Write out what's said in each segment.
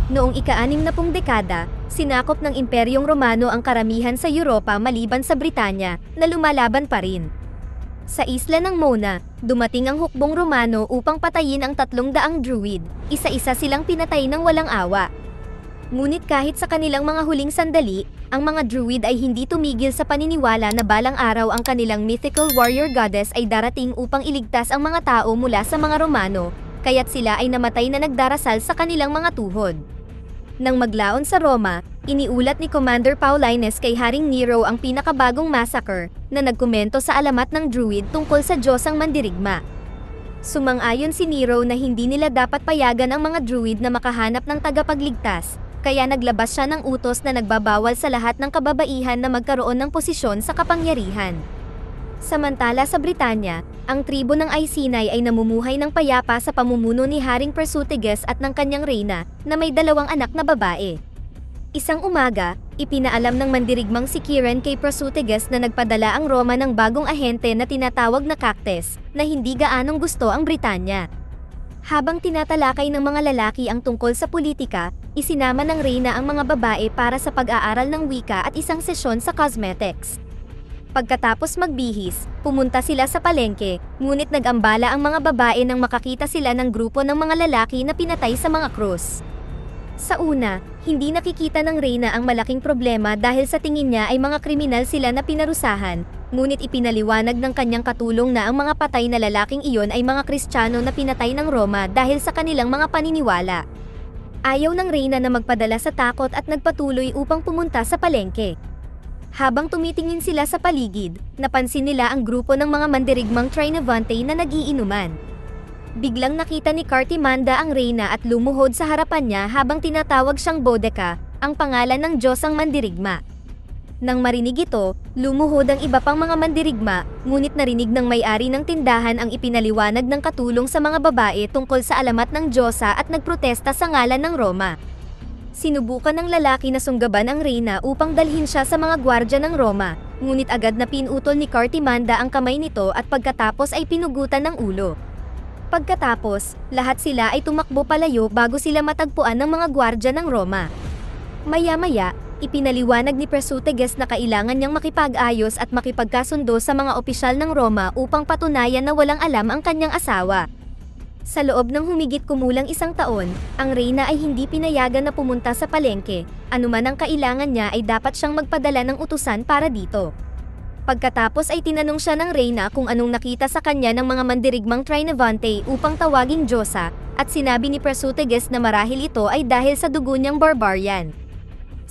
Noong ika-60 dekada, sinakop ng Imperyong Romano ang karamihan sa Europa maliban sa Britanya, na lumalaban pa rin. Sa isla ng Mona, dumating ang hukbong Romano upang patayin ang 300 Druid, isa-isa silang pinatay ng walang awa. Ngunit kahit sa kanilang mga huling sandali, ang mga Druid ay hindi tumigil sa paniniwala na balang araw ang kanilang mythical warrior goddess ay darating upang iligtas ang mga tao mula sa mga Romano, kaya't sila ay namatay na nagdarasal sa kanilang mga tuhod. Nang maglaon sa Roma, iniulat ni Commander Paullinus kay Haring Nero ang pinakabagong massacre na nagkomento sa alamat ng Druid tungkol sa Diyosang mandirigma. Sumang-ayon si Nero na hindi nila dapat payagan ang mga Druid na makahanap ng tagapagligtas, kaya naglabas siya ng utos na nagbabawal sa lahat ng kababaihan na magkaroon ng posisyon sa kapangyarihan. Samantala sa Britanya, ang tribo ng Iceni ay namumuhay ng payapa sa pamumuno ni Haring Prasutagus at ng kanyang reyna, na may 2 anak na babae. Isang umaga, ipinaalam ng mandirigmang si Kiran kay Prasutagus na nagpadala ang Roma ng bagong ahente na tinatawag na Cactus, na hindi gaanong gusto ang Britanya. Habang tinatalakay ng mga lalaki ang tungkol sa politika, isinama ng reyna ang mga babae para sa pag-aaral ng wika at isang sesyon sa cosmetics. Pagkatapos magbihis, pumunta sila sa palengke, ngunit nag-ambala ang mga babae nang makakita sila ng grupo ng mga lalaki na pinatay sa mga krus. Sa una, hindi nakikita ng reyna ang malaking problema dahil sa tingin niya ay mga kriminal sila na pinarusahan, ngunit ipinaliwanag ng kanyang katulong na ang mga patay na lalaking iyon ay mga Kristiyano na pinatay ng Roma dahil sa kanilang mga paniniwala. Ayaw ng reyna na magpadala sa takot at nagpatuloy upang pumunta sa palengke. Habang tumitingin sila sa paligid, napansin nila ang grupo ng mga mandirigmang Trinavante na nagiinuman. Biglang nakita ni Cartimanda ang reyna at lumuhod sa harapan niya habang tinatawag siyang Boudica, ang pangalan ng Diyosang mandirigma. Nang marinig ito, lumuhod ang iba pang mga mandirigma, ngunit narinig ng may-ari ng tindahan ang ipinaliwanag ng katulong sa mga babae tungkol sa alamat ng Diyosa at nagprotesta sa ngalan ng Roma. Sinubukan ng lalaki na sunggaban ang reyna upang dalhin siya sa mga gwardya ng Roma, ngunit agad na pinutol ni Cartimanda ang kamay nito at pagkatapos ay pinugutan ng ulo. Pagkatapos, lahat sila ay tumakbo palayo bago sila matagpuan ng mga gwardya ng Roma. Maya-maya, ipinaliwanag ni Prasutagus na kailangan niyang makipag-ayos at makipagkasundo sa mga opisyal ng Roma upang patunayan na walang alam ang kanyang asawa. Sa loob ng humigit kumulang 1 taon, ang reyna ay hindi pinayagan na pumunta sa palengke, anuman ang kailangan niya ay dapat siyang magpadala ng utusan para dito. Pagkatapos ay tinanong siya ng reyna kung anong nakita sa kanya ng mga mandirigmang Trinavante upang tawaging Diyosa, at sinabi ni Prasutagus na marahil ito ay dahil sa dugo niyang barbarian.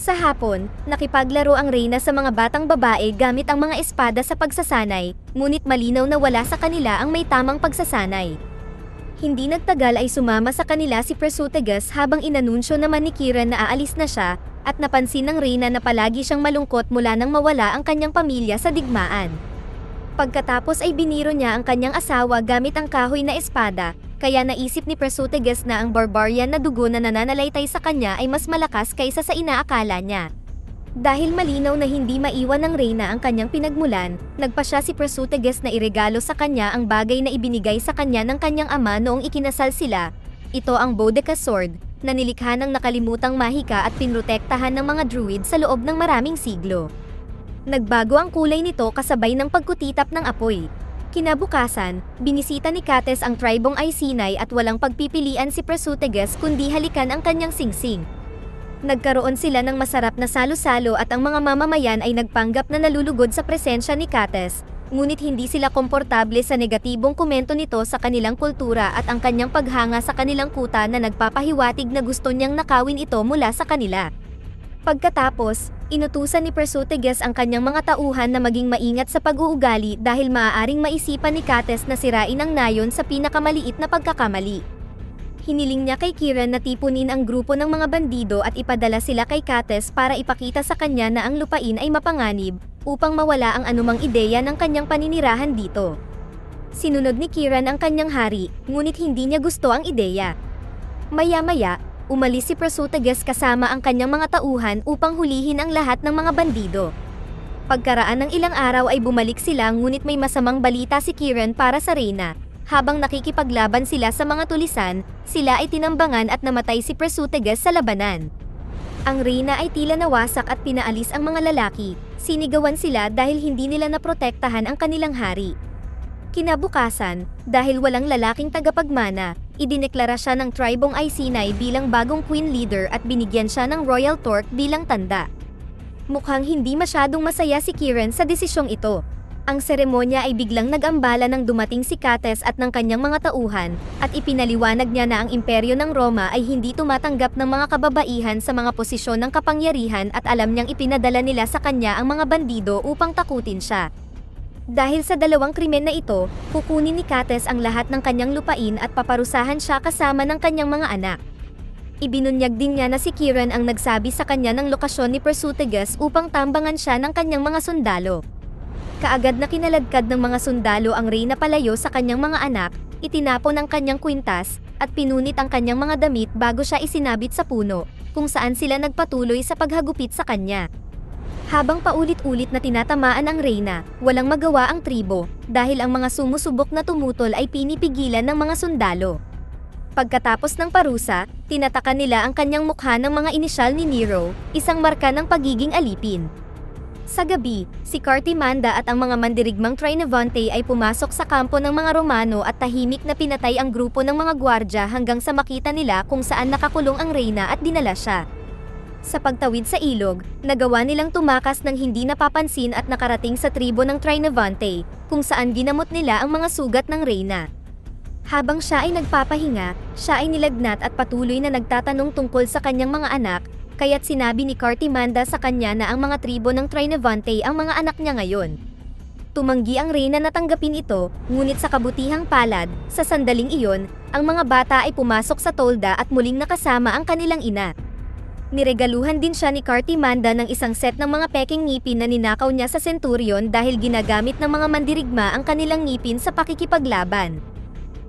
Sa hapon, nakipaglaro ang reyna sa mga batang babae gamit ang mga espada sa pagsasanay, ngunit malinaw na wala sa kanila ang may tamang pagsasanay. Hindi nagtagal ay sumama sa kanila si Prasutagus habang inanunsyo naman ni Kiran na aalis na siya, at napansin ng reyna na palagi siyang malungkot mula nang mawala ang kanyang pamilya sa digmaan. Pagkatapos ay biniro niya ang kanyang asawa gamit ang kahoy na espada, kaya naisip ni Prasutagus na ang barbarian na dugo na nananalaytay sa kanya ay mas malakas kaysa sa inaakala niya. Dahil malinaw na hindi maiwan ng reyna ang kanyang pinagmulan, nagpasya si Prasutagus na iregalo sa kanya ang bagay na ibinigay sa kanya ng kanyang ama noong ikinasal sila. Ito ang Boudica Sword, na nilikha ng nakalimutang mahika at pinrotektahan ng mga Druid sa loob ng maraming siglo. Nagbago ang kulay nito kasabay ng pagkutitap ng apoy. Kinabukasan, binisita ni Cactus ang tribong Iceni at walang pagpipilian si Prasutagus kundi halikan ang kanyang singsing. Nagkaroon sila ng masarap na salo-salo at ang mga mamamayan ay nagpanggap na nalulugod sa presensya ni Cactus, ngunit hindi sila komportable sa negatibong komento nito sa kanilang kultura at ang kanyang paghanga sa kanilang kuta na nagpapahiwatig na gusto niyang nakawin ito mula sa kanila. Pagkatapos, inutusan ni Prasutagus ang kanyang mga tauhan na maging maingat sa pag-uugali dahil maaaring maisipan ni Cactus na sirain ang nayon sa pinakamaliit na pagkakamali. Hiniling niya kay Kiran na tipunin ang grupo ng mga bandido at ipadala sila kay Cactus para ipakita sa kanya na ang lupain ay mapanganib, upang mawala ang anumang ideya ng kanyang paninirahan dito. Sinunod ni Kiran ang kanyang hari, ngunit hindi niya gusto ang ideya. Maya-maya, umalis si Prasutagus kasama ang kanyang mga tauhan upang hulihin ang lahat ng mga bandido. Pagkaraan ng ilang araw ay bumalik sila ngunit may masamang balita si Kiran para sa reyna. Habang nakikipaglaban sila sa mga tulisan, sila ay tinambangan at namatay si Prasutegas sa labanan. Ang reyna ay tila nawasak at pinaalis ang mga lalaki, sinigawan sila dahil hindi nila naprotektahan ang kanilang hari. Kinabukasan, dahil walang lalaking tagapagmana, idineklara siya ng tribong Iceni bilang bagong queen leader at binigyan siya ng royal torque bilang tanda. Mukhang hindi masyadong masaya si Kiran sa desisyong ito. Ang seremonya ay biglang nag-ambala nang dumating si Cates at ng kanyang mga tauhan, at ipinaliwanag niya na ang imperyo ng Roma ay hindi tumatanggap ng mga kababaihan sa mga posisyon ng kapangyarihan at alam niyang ipinadala nila sa kanya ang mga bandido upang takutin siya. Dahil sa dalawang krimen na ito, kukunin ni Cates ang lahat ng kanyang lupain at paparusahan siya kasama ng kanyang mga anak. Ibinunyag din niya na si Kiran ang nagsabi sa kanya ng lokasyon ni Prasutegas upang tambangan siya ng kanyang mga sundalo. Kaagad na kinaladkad ng mga sundalo ang reyna palayo sa kanyang mga anak, itinapon ang kanyang kwintas, at pinunit ang kanyang mga damit bago siya isinabit sa puno, kung saan sila nagpatuloy sa paghagupit sa kanya. Habang paulit-ulit na tinatamaan ang reyna, walang magawa ang tribo, dahil ang mga sumusubok na tumutol ay pinipigilan ng mga sundalo. Pagkatapos ng parusa, tinatakan nila ang kanyang mukha ng mga inisyal ni Nero, isang marka ng pagiging alipin. Sa gabi, si Cartimanda at ang mga mandirigmang Trinavante ay pumasok sa kampo ng mga Romano at tahimik na pinatay ang grupo ng mga gwardya hanggang sa makita nila kung saan nakakulong ang reyna at dinala siya. Sa pagtawid sa ilog, nagawa nilang tumakas ng hindi napapansin at nakarating sa tribo ng Trinavante, kung saan ginamot nila ang mga sugat ng reyna. Habang siya ay nagpapahinga, siya ay nilagnat at patuloy na nagtatanong tungkol sa kanyang mga anak, kaya't sinabi ni Cartimanda sa kanya na ang mga tribo ng Trinavante ang mga anak niya ngayon. Tumanggi ang reyna na tanggapin ito, ngunit sa kabutihang palad, sa sandaling iyon, ang mga bata ay pumasok sa tolda at muling nakasama ang kanilang ina. Niregaluhan din siya ni Cartimanda ng isang set ng mga peking ngipin na ninakaw niya sa Centurion dahil ginagamit ng mga mandirigma ang kanilang ngipin sa pakikipaglaban.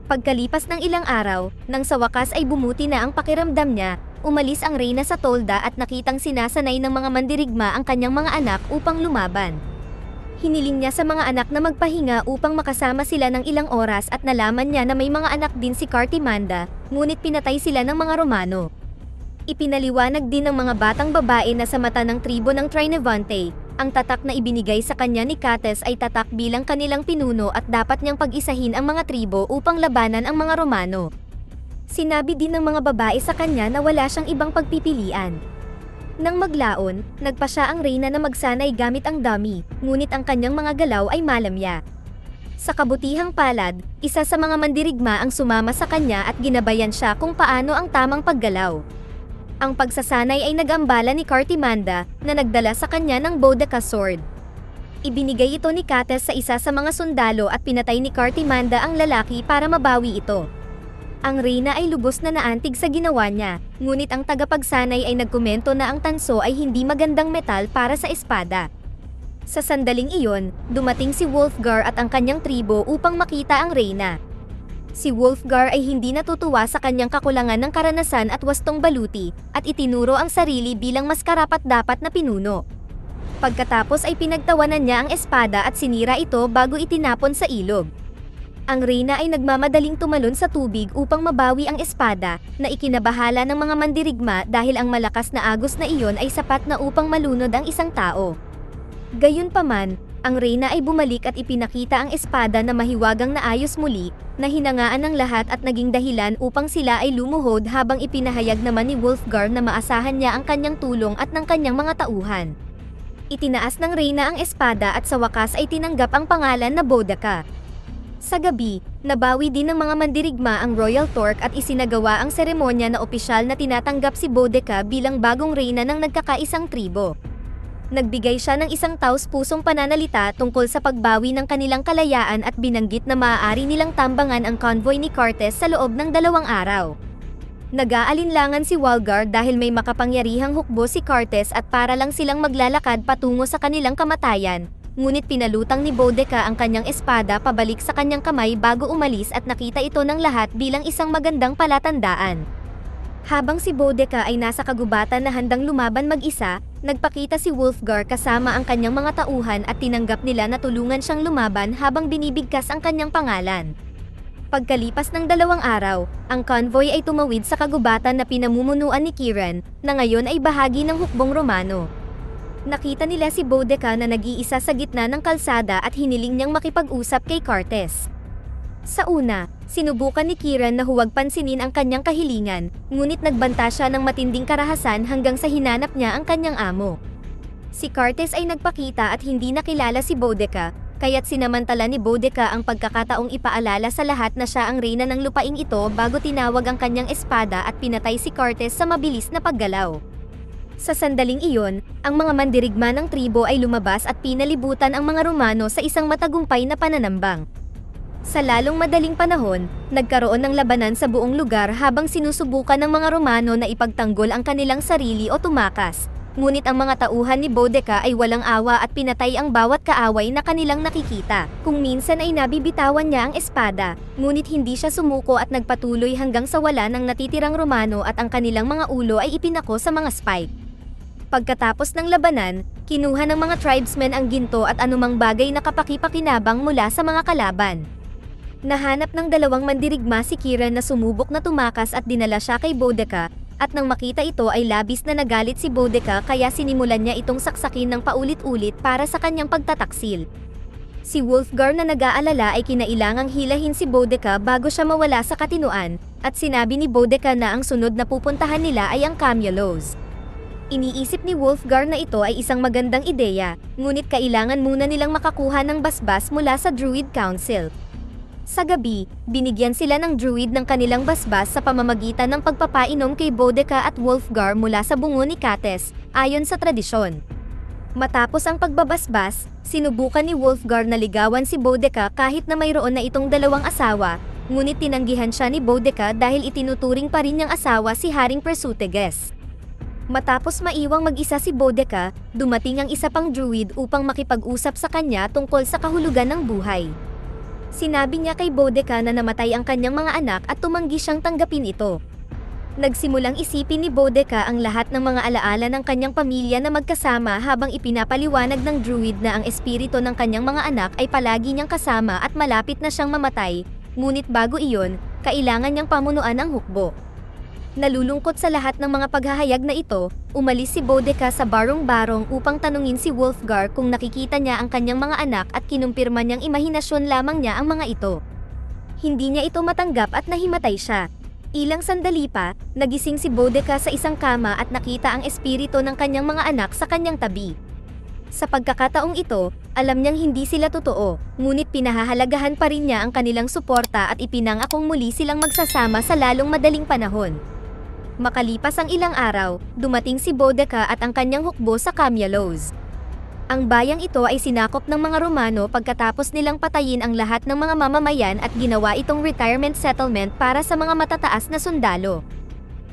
Pagkalipas ng ilang araw, nang sa wakas ay bumuti na ang pakiramdam niya, umalis ang reyna sa tolda at nakitang sinasanay ng mga mandirigma ang kanyang mga anak upang lumaban. Hiniling niya sa mga anak na magpahinga upang makasama sila ng ilang oras at nalaman niya na may mga anak din si Cartimanda, ngunit pinatay sila ng mga Romano. Ipinaliwanag din ng mga batang babae na sa mata ng tribo ng Trinavante, ang tatak na ibinigay sa kanya ni Cates ay tatak bilang kanilang pinuno at dapat niyang pag-isahin ang mga tribo upang labanan ang mga Romano. Sinabi din ng mga babae sa kanya na wala siyang ibang pagpipilian. Nang maglaon, nagpa siya ang reyna na magsanay gamit ang dummy, ngunit ang kanyang mga galaw ay malamya. Sa kabutihang palad, isa sa mga mandirigma ang sumama sa kanya at ginabayan siya kung paano ang tamang paggalaw. Ang pagsasanay ay nag-ambala ni Cartimanda na nagdala sa kanya ng Boudica sword. Ibinigay ito ni Cates sa isa sa mga sundalo at pinatay ni Cartimanda ang lalaki para mabawi ito. Ang reyna ay lubos na naantig sa ginawa niya, ngunit ang tagapagsanay ay nagkomento na ang tanso ay hindi magandang metal para sa espada. Sa sandaling iyon, dumating si Wulfgar at ang kanyang tribo upang makita ang reyna. Si Wulfgar ay hindi natutuwa sa kanyang kakulangan ng karanasan at wastong baluti, at itinuro ang sarili bilang mas karapat-dapat na pinuno. Pagkatapos ay pinagtawanan niya ang espada at sinira ito bago itinapon sa ilog. Ang reyna ay nagmamadaling tumalon sa tubig upang mabawi ang espada, na ikinabahala ng mga mandirigma dahil ang malakas na agos na iyon ay sapat na upang malunod ang isang tao. Gayunpaman, ang reyna ay bumalik at ipinakita ang espada na mahiwagang naayos muli, na hinangaan ng lahat at naging dahilan upang sila ay lumuhod habang ipinahayag naman ni Wulfgar na maasahan niya ang kanyang tulong at ng kanyang mga tauhan. Itinaas ng reyna ang espada at sa wakas ay tinanggap ang pangalan na Boudica. Sa gabi, nabawi din ng mga mandirigma ang royal torque at isinagawa ang seremonya na opisyal na tinatanggap si Boudica bilang bagong reyna ng nagkakaisang tribo. Nagbigay siya ng isang taos-pusong pananalita tungkol sa pagbawi ng kanilang kalayaan at binanggit na maaari nilang tambangan ang convoy ni Cortes sa loob ng 2 araw. Nag-aalinlangan si Wulfgar dahil may makapangyarihang hukbo si Cortes at para lang silang maglalakad patungo sa kanilang kamatayan, ngunit pinalutang ni Boudica ang kanyang espada pabalik sa kanyang kamay bago umalis at nakita ito ng lahat bilang isang magandang palatandaan. Habang si Boudica ay nasa kagubatan na handang lumaban mag-isa, nagpakita si Wulfgar kasama ang kanyang mga tauhan at tinanggap nila na tulungan siyang lumaban habang binibigkas ang kanyang pangalan. Pagkalipas ng 2 araw, ang convoy ay tumawid sa kagubatan na pinamumunuan ni Kiran, na ngayon ay bahagi ng hukbong Romano. Nakita nila si Boudica na nag-iisa sa gitna ng kalsada at hiniling niyang makipag-usap kay Cortes. Sa una, sinubukan ni Kiran na huwag pansinin ang kanyang kahilingan, ngunit nagbanta siya ng matinding karahasan hanggang sa hinanap niya ang kanyang amo. Si Cortes ay nagpakita at hindi nakilala si Boudica, kaya't sinamantala ni Boudica ang pagkakataong ipaalala sa lahat na siya ang reyna ng lupaing ito bago tinawag ang kanyang espada at pinatay si Cortes sa mabilis na paggalaw. Sa sandaling iyon, ang mga mandirigma ng tribo ay lumabas at pinalibutan ang mga Romano sa isang matagumpay na pananambang. Sa lalong madaling panahon, nagkaroon ng labanan sa buong lugar habang sinusubukan ng mga Romano na ipagtanggol ang kanilang sarili o tumakas. Ngunit ang mga tauhan ni Boudica ay walang awa at pinatay ang bawat kaaway na kanilang nakikita. Kung minsan ay nabibitawan niya ang espada, ngunit hindi siya sumuko at nagpatuloy hanggang sa wala ng natitirang Romano at ang kanilang mga ulo ay ipinako sa mga spike. Pagkatapos ng labanan, kinuha ng mga tribesmen ang ginto at anumang bagay na kapakipakinabang mula sa mga kalaban. Nahanap ng 2 mandirigma si Kiran na sumubok na tumakas at dinala siya kay Boudica, at nang makita ito ay labis na nagalit si Boudica kaya sinimulan niya itong saksakin ng paulit-ulit para sa kanyang pagtataksil. Si Wulfgar na nag-aalala ay kinailangang hilahin si Boudica bago siya mawala sa katinuan, at sinabi ni Boudica na ang sunod na pupuntahan nila ay ang Camulos. Iniisip ni Wulfgar na ito ay isang magandang ideya, ngunit kailangan muna nilang makakuha ng basbas mula sa Druid Council. Sa gabi, binigyan sila ng druid ng kanilang basbas sa pamamagitan ng pagpapainom kay Boudica at Wulfgar mula sa bungo ni Cates, ayon sa tradisyon. Matapos ang pagbabasbas, sinubukan ni Wulfgar na ligawan si Boudica kahit na mayroon na itong 2 asawa, ngunit tinanggihan siya ni Boudica dahil itinuturing pa rin niyang asawa si Haring Persuteges. Matapos maiwang mag-isa si Boudica, dumating ang isa pang druid upang makipag-usap sa kanya tungkol sa kahulugan ng buhay. Sinabi niya kay Boudica na namatay ang kanyang mga anak at tumanggi siyang tanggapin ito. Nagsimulang isipin ni Boudica ang lahat ng mga alaala ng kanyang pamilya na magkasama habang ipinapaliwanag ng druid na ang espiritu ng kanyang mga anak ay palagi niyang kasama at malapit na siyang mamatay, ngunit bago iyon, kailangan niyang pamunuan ang hukbo. Nalulungkot sa lahat ng mga paghahayag na ito, umalis si Boudica sa barong-barong upang tanungin si Wulfgar kung nakikita niya ang kanyang mga anak at kinumpirma niyang imahinasyon lamang niya ang mga ito. Hindi niya ito matanggap at nahimatay siya. Ilang sandali pa, nagising si Boudica sa isang kama at nakita ang espiritu ng kanyang mga anak sa kanyang tabi. Sa pagkakataong ito, alam niyang hindi sila totoo, ngunit pinahahalagahan pa rin niya ang kanilang suporta at ipinangakong muli silang magsasama sa lalong madaling panahon. Makalipas ang ilang araw, dumating si Boudica at ang kanyang hukbo sa Camulos. Ang bayang ito ay sinakop ng mga Romano pagkatapos nilang patayin ang lahat ng mga mamamayan at ginawa itong retirement settlement para sa mga matataas na sundalo.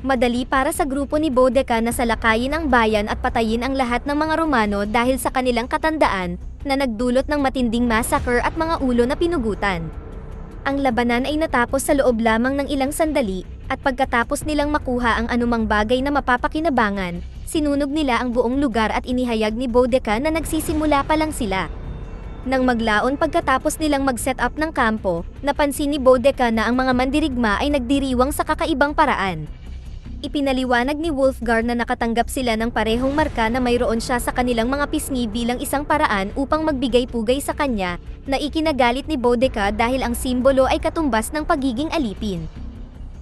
Madali para sa grupo ni Boudica na salakayin ang bayan at patayin ang lahat ng mga Romano dahil sa kanilang katandaan, na nagdulot ng matinding massacre at mga ulo na pinugutan. Ang labanan ay natapos sa loob lamang ng ilang sandali, at pagkatapos nilang makuha ang anumang bagay na mapapakinabangan, sinunog nila ang buong lugar at inihayag ni Boudica na nagsisimula pa lang sila. Nang maglaon pagkatapos nilang mag-set up ng kampo, napansin ni Boudica na ang mga mandirigma ay nagdiriwang sa kakaibang paraan. Ipinaliwanag ni Wulfgar na nakatanggap sila ng parehong marka na mayroon siya sa kanilang mga pisngi bilang isang paraan upang magbigay pugay sa kanya, na ikinagalit ni Boudica dahil ang simbolo ay katumbas ng pagiging alipin.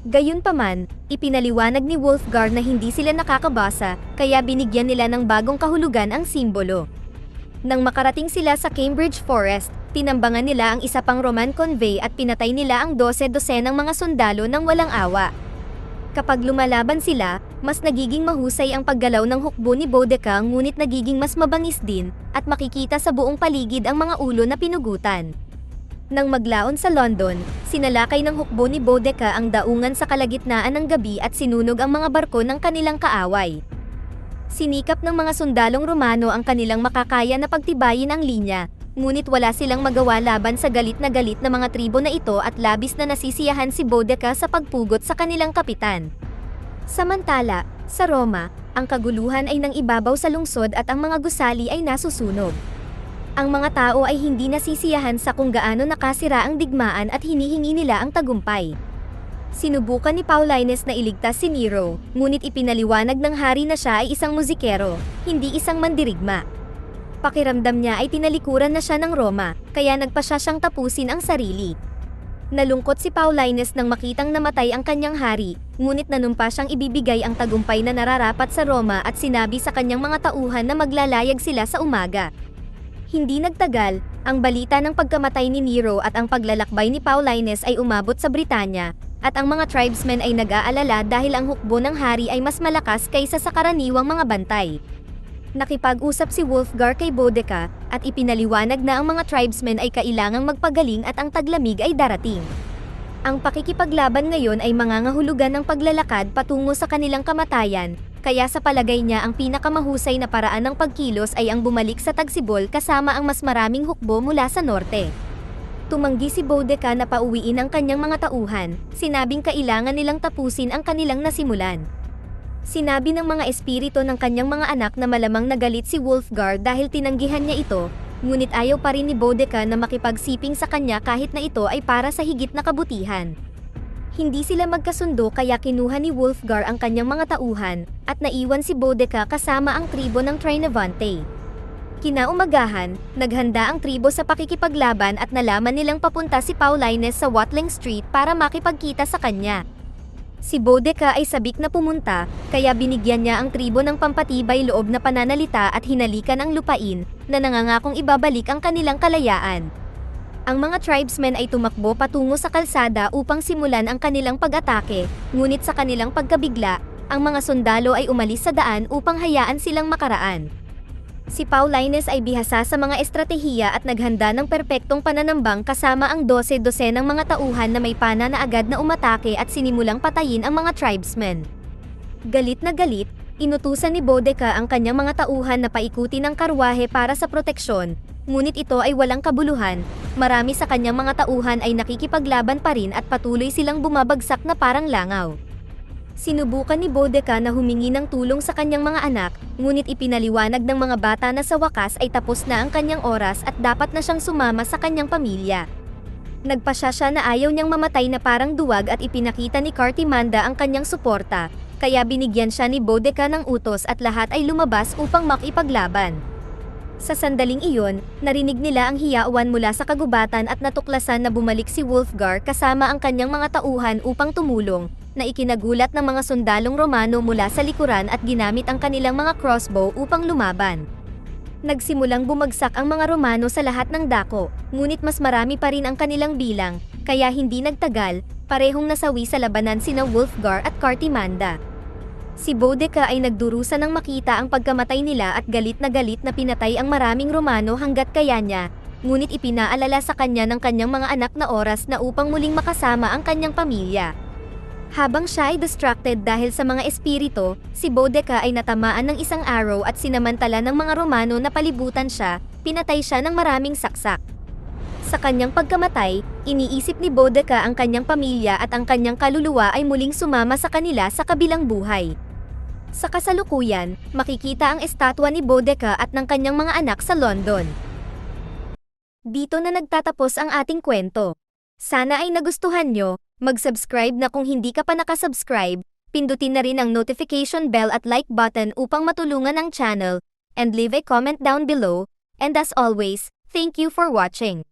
Gayunpaman, ipinaliwanag ni Wulfgar na hindi sila nakakabasa, kaya binigyan nila ng bagong kahulugan ang simbolo. Nang makarating sila sa Cambridge Forest, tinambangan nila ang isa pang Roman convoy at pinatay nila ang 12-dosenang mga sundalo ng walang awa. Kapag lumalaban sila, mas nagiging mahusay ang paggalaw ng hukbo ni Boudica ngunit nagiging mas mabangis din, at makikita sa buong paligid ang mga ulo na pinugutan. Nang maglaon sa London, sinalakay ng hukbo ni Boudica ang daungan sa kalagitnaan ng gabi at sinunog ang mga barko ng kanilang kaaway. Sinikap ng mga sundalong Romano ang kanilang makakaya na pagtibayin ang linya, ngunit wala silang magawa laban sa galit na mga tribo na ito at labis na nasisiyahan si Boudica sa pagpugot sa kanilang kapitan. Samantala, sa Roma, ang kaguluhan ay nang ibabaw sa lungsod at ang mga gusali ay nasusunog. Ang mga tao ay hindi nasisiyahan sa kung gaano nakasira ang digmaan at hinihingi nila ang tagumpay. Sinubukan ni Paulines na iligtas si Nero, ngunit ipinaliwanag ng hari na siya ay isang musikero, hindi isang mandirigma. Pakiramdam niya ay tinalikuran na siya ng Roma, kaya nagpa siya siyang tapusin ang sarili. Nalungkot si Paulines nang makitang namatay ang kanyang hari, ngunit nanumpa siyang ibibigay ang tagumpay na nararapat sa Roma at sinabi sa kanyang mga tauhan na maglalayag sila sa umaga. Hindi nagtagal, ang balita ng pagkamatay ni Nero at ang paglalakbay ni Paulines ay umabot sa Britanya, at ang mga tribesmen ay nag-aalala dahil ang hukbo ng hari ay mas malakas kaysa sa karaniwang mga bantay. Nakipag-usap si Wulfgar kay Boudicca, at ipinaliwanag na ang mga tribesmen ay kailangang magpagaling at ang taglamig ay darating. Ang pakikipaglaban ngayon ay mangangahulugan ng paglalakad patungo sa kanilang kamatayan, kaya sa palagay niya ang pinakamahusay na paraan ng pagkilos ay ang bumalik sa Tagsibol kasama ang mas maraming hukbo mula sa norte. Tumanggi si Boudicca na pauwiin ang kanyang mga tauhan, sinabing kailangan nilang tapusin ang kanilang nasimulan. Sinabi ng mga espiritu ng kanyang mga anak na malamang nagalit si Wulfgar dahil tinanggihan niya ito, ngunit ayaw pa rin ni Boudicca na makipagsiping sa kanya kahit na ito ay para sa higit na kabutihan. Hindi sila magkasundo kaya kinuha ni Wulfgar ang kanyang mga tauhan, at naiwan si Boudicca kasama ang tribo ng Trinavante. Kinaumagahan, naghanda ang tribo sa pakikipaglaban at nalaman nilang papunta si Paulines sa Watling Street para makipagkita sa kanya. Si Boudicca ay sabik na pumunta, kaya binigyan niya ang tribo ng pampatibay loob na pananalita at hinalikan ang lupain, na nangangakong ibabalik ang kanilang kalayaan. Ang mga tribesmen ay tumakbo patungo sa kalsada upang simulan ang kanilang pag-atake, ngunit sa kanilang pagkabigla, ang mga sundalo ay umalis sa daan upang hayaan silang makaraan. Si Paulines ay bihasa sa mga estratehiya at naghanda ng perpektong pananambang kasama ang 12-dosenang mga tauhan na may pana na agad na umatake at sinimulang patayin ang mga tribesmen. Galit na galit, inutusan ni Boudicca ang kanyang mga tauhan na paikuti ng karwahe para sa proteksyon, ngunit ito ay walang kabuluhan, marami sa kanyang mga tauhan ay nakikipaglaban pa rin at patuloy silang bumabagsak na parang langaw. Sinubukan ni Boudicca na humingi ng tulong sa kanyang mga anak, ngunit ipinaliwanag ng mga bata na sa wakas ay tapos na ang kanyang oras at dapat na siyang sumama sa kanyang pamilya. Nagpasya siya na ayaw niyang mamatay na parang duwag at ipinakita ni Cartimanda ang kanyang suporta, kaya binigyan siya ni Boudicca ng utos at lahat ay lumabas upang makipaglaban. Sa sandaling iyon, narinig nila ang hiyawan mula sa kagubatan at natuklasan na bumalik si Wulfgar kasama ang kanyang mga tauhan upang tumulong, na ikinagulat ng mga sundalong Romano mula sa likuran at ginamit ang kanilang mga crossbow upang lumaban. Nagsimulang bumagsak ang mga Romano sa lahat ng dako, ngunit mas marami pa rin ang kanilang bilang, kaya hindi nagtagal, parehong nasawi sa labanan sina Wulfgar at Cartimanda. Si Boudicca ay nagdurusa nang makita ang pagkamatay nila at galit na pinatay ang maraming Romano hanggat kaya niya, ngunit ipinaalala sa kanya ng kanyang mga anak na oras na upang muling makasama ang kanyang pamilya. Habang siya ay distracted dahil sa mga espiritu, si Boudicca ay natamaan ng isang arrow at sinamantala ng mga Romano na palibutan siya, pinatay siya ng maraming saksak. Sa kanyang pagkamatay, iniisip ni Boudicca ang kanyang pamilya at ang kanyang kaluluwa ay muling sumama sa kanila sa kabilang buhay. Sa kasalukuyan, makikita ang estatwa ni Boudicca at ng kanyang mga anak sa London. Dito na nagtatapos ang ating kwento. Sana ay nagustuhan nyo. Mag-subscribe na kung hindi ka pa nakasubscribe, pindutin na rin ang notification bell at like button upang matulungan ang channel, and leave a comment down below, and as always, thank you for watching.